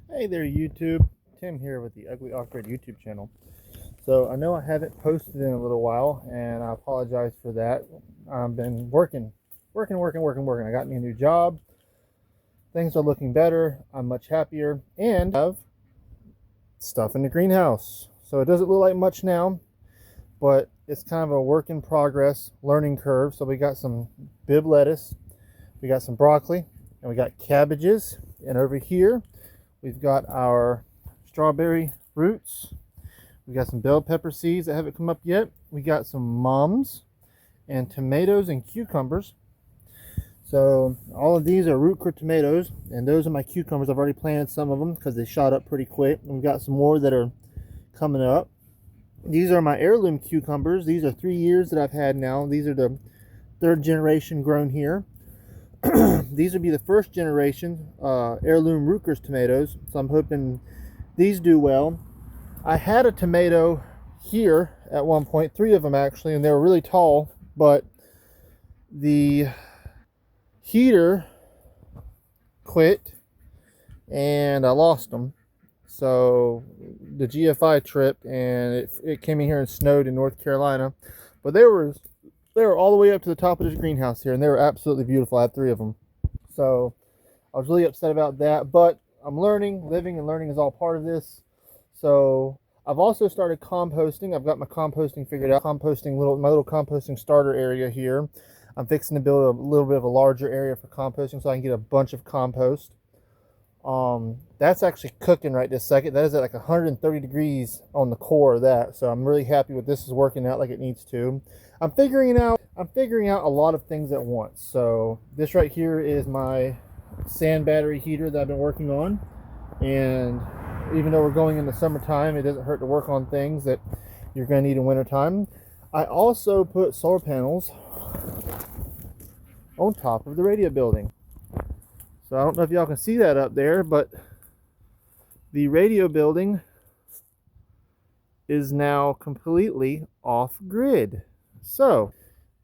Hey there, YouTube. Tim here with the Ugly Off-Grid YouTube channel. So I know I haven't posted in a little while, and I apologize for that. I've been working. I got me a new job. Things are looking better. I'm much happier, and I have stuff in the greenhouse. So it doesn't look like much now, but it's kind of a work in progress, learning curve. So we got some Bibb lettuce, we got some broccoli, and we got cabbages. And over here, we've got our strawberry roots. We got some bell pepper seeds that haven't come up yet. We got some mums and tomatoes and cucumbers. So all of these are root crop tomatoes, and those are my cucumbers. I've already planted some of them because they shot up pretty quick. And we've got some more that are coming up. These are my heirloom cucumbers. These are 3 years that I've had now. These are the third generation grown here. These would be the first generation heirloom Ruckers tomatoes, so I'm hoping these do well. I had a tomato here at one point, 3 of them actually, and they were really tall, but the heater quit and I lost them. So the GFI tripped, and it came in here and snowed in North Carolina, but they were all the way up to the top of this greenhouse here, and they were absolutely beautiful. I had 3 of them. So I was really upset about that, but I'm learning. Living and learning is all part of this. So I've also started composting. I've got my composting figured out. My little composting starter area here. I'm fixing to build a little bit of a larger area for composting so I can get a bunch of compost. That's actually cooking right this second. That is at like 130 degrees on the core of that. So I'm really happy with this is working out like it needs to. I'm figuring out a lot of things at once. So this right here is my sand battery heater that I've been working on. And even though we're going in the summertime, it doesn't hurt to work on things that you're going to need in wintertime. I also put solar panels on top of the radio building. So I don't know if y'all can see that up there, but the radio building is now completely off grid. So,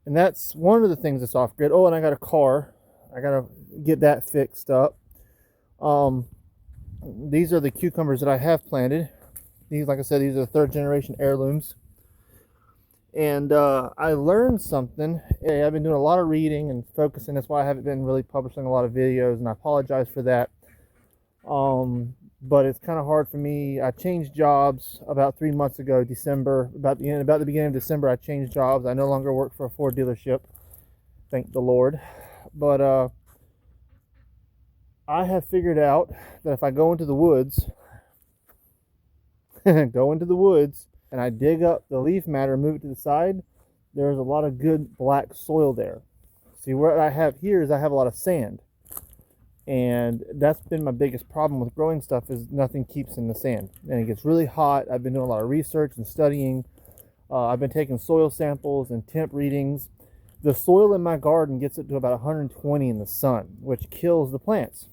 and that's one of the things that's off grid. Oh, and I got a car. I got to get that fixed up. These are the cucumbers that I have planted. These, like I said, these are 3rd generation heirlooms. And I learned something. I've been doing a lot of reading and focusing. That's why I haven't been really publishing a lot of videos, and I apologize for that. But it's kind of hard for me. I changed jobs about 3 months ago, December. About the beginning of December, I changed jobs. I no longer work for a Ford dealership. Thank the Lord. But I have figured out that if I go into the woods, and I dig up the leaf matter, move it to the side, there's a lot of good black soil there. See, what I have here is I have a lot of sand. And that's been my biggest problem with growing stuff, is nothing keeps in the sand. And it gets really hot. I've been doing a lot of research and studying. I've been taking soil samples and temp readings. The soil in my garden gets up to about 120 in the sun, which kills the plants.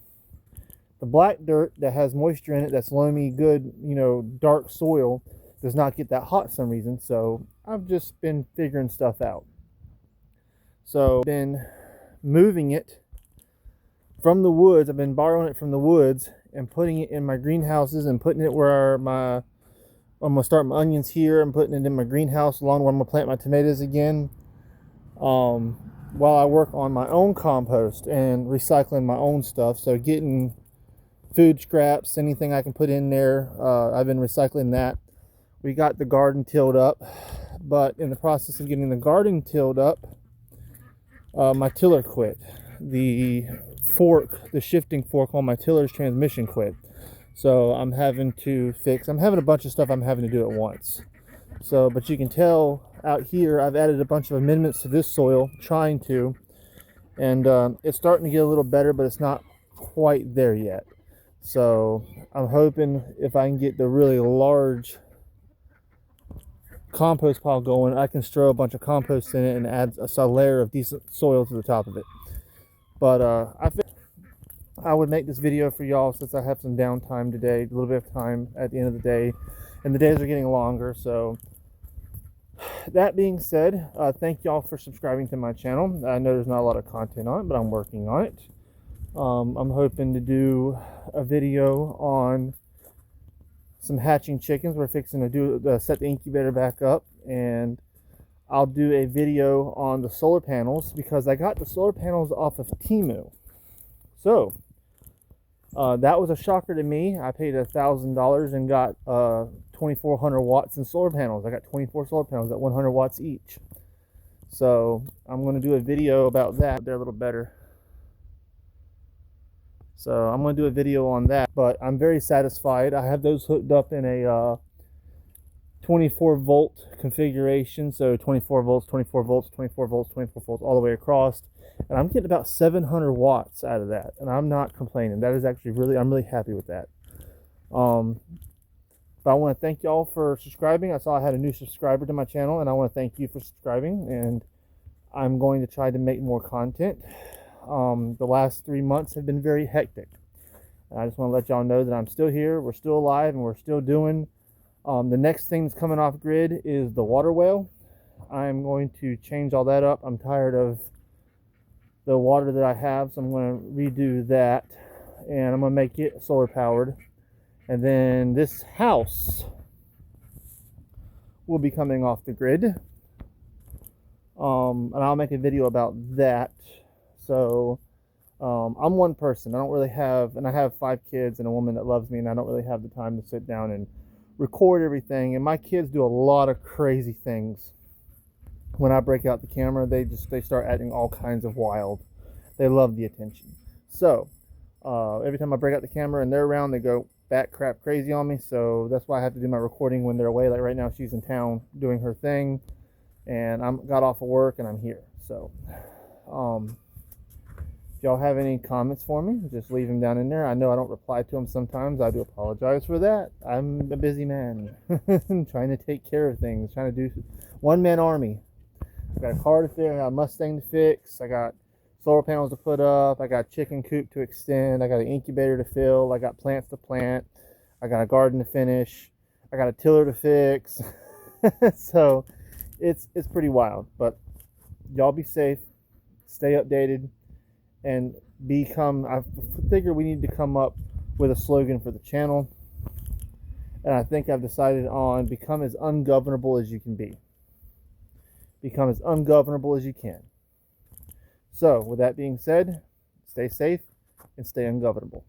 The black dirt that has moisture in it, that's loamy, good, dark soil, does not get that hot for some reason. So I've just been figuring stuff out. So I've been moving it from the woods. I've been borrowing it from the woods and putting it in my greenhouses and putting it where I'm going to start my onions here. I'm putting it in my greenhouse along where I'm going to plant my tomatoes again. While I work on my own compost and recycling my own stuff. So getting food scraps, anything I can put in there. I've been recycling that. We got the garden tilled up, but in the process of getting the garden tilled up, my tiller quit. The shifting fork on my tiller's transmission quit. So I'm having a bunch of stuff I'm having to do at once. So, but you can tell out here, I've added a bunch of amendments to this soil, trying to, and it's starting to get a little better, but it's not quite there yet. So I'm hoping if I can get the really large compost pile going, I can throw a bunch of compost in it and add a layer of decent soil to the top of it. But I think I would make this video for y'all since I have some downtime today, a little bit of time at the end of the day, and the days are getting longer. So that being said, thank y'all for subscribing to my channel. I know there's not a lot of content on it, but I'm working on it. I'm hoping to do a video on some hatching chickens. We're fixing to set the incubator back up, and I'll do a video on the solar panels because I got the solar panels off of Temu. So that was a shocker to me. I paid $1,000 and got 2,400 watts in solar panels. I got 24 solar panels at 100 watts each. So I'm going to do a video about that. They're a little better. So I'm going to do a video on that, but I'm very satisfied. I have those hooked up in a 24 volt configuration. So 24 volts, 24 volts, 24 volts, 24 volts all the way across. And I'm getting about 700 watts out of that. And I'm not complaining. That is actually I'm really happy with that. But I want to thank y'all for subscribing. I saw I had a new subscriber to my channel, and I want to thank you for subscribing. And I'm going to try to make more content. The last 3 months have been very hectic. And I just want to let y'all know that I'm still here, we're still alive, and we're still doing. The next thing that's coming off grid is the water well. I'm going to change all that up. I'm tired of the water that I have, so I'm going to redo that, and I'm going to make it solar powered. And then this house will be coming off the grid, and I'll make a video about that. So I'm one person. I don't really have, and I have 5 kids and a woman that loves me, and I don't really have the time to sit down and record everything. And my kids do a lot of crazy things. When I break out the camera, they start acting all kinds of wild. They love the attention. So every time I break out the camera and they're around, they go bat crap crazy on me. So that's why I have to do my recording when they're away. Like right now, she's in town doing her thing, and I got off of work and I'm here. So if y'all have any comments for me, just leave them down in there. I know I don't reply to them sometimes. I do apologize for that. I'm a busy man trying to take care of things, trying to do one-man army. I got a car to fix, I got a Mustang to fix, I got solar panels to put up, I got a chicken coop to extend, I got an incubator to fill, I got plants to plant, I got a garden to finish, I got a tiller to fix. So it's pretty wild. But y'all be safe, stay updated, and I figure we need to come up with a slogan for the channel. And I think I've decided on become as ungovernable as you can be. Become as ungovernable as you can. So with that being said, stay safe and stay ungovernable.